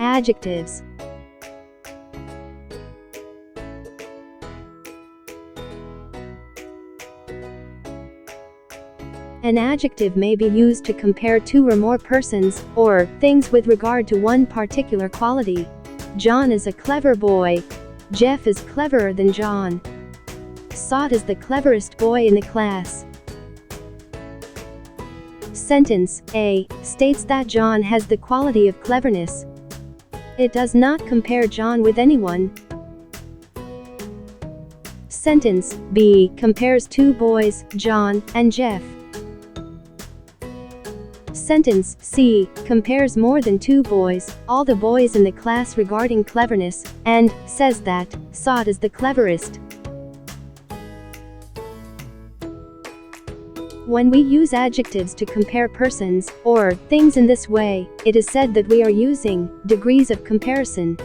Adjectives. An adjective may be used to compare two or more persons or things with regard to one particular quality. John is a clever boy. Jeff is cleverer than John. Saad is the cleverest boy in the class. Sentence A states that John has the quality of cleverness. It does not compare John with anyone. Sentence B compares two boys, John and Jeff. Sentence C compares more than two boys, all the boys in the class regarding cleverness, and says that Saad is the cleverest. When we use adjectives to compare persons or things in this way, it is said that we are using degrees of comparison.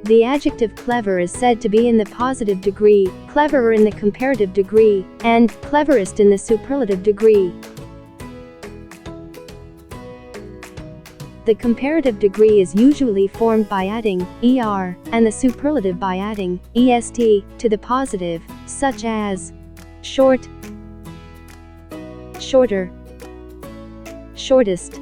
The adjective clever is said to be in the positive degree, cleverer in the comparative degree, and cleverest in the superlative degree. The comparative degree is usually formed by adding er, and the superlative by adding est to the positive, such as short, shorter, shortest.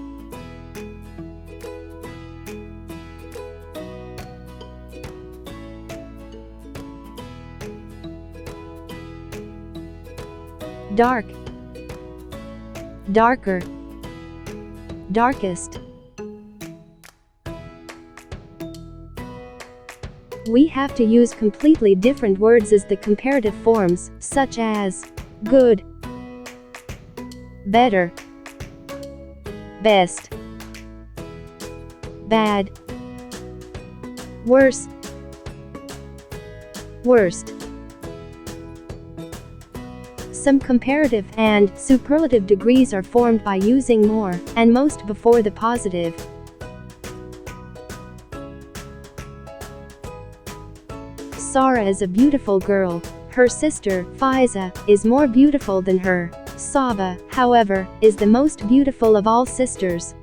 Dark, darker, darkest. We have to use completely different words as the comparative forms, such as good, better, best, bad, worse, worst. Some comparative and superlative degrees are formed by using more and most before the positive. Sarah is a beautiful girl. Her sister, Faiza, is more beautiful than her. Saba, however, is the most beautiful of all sisters.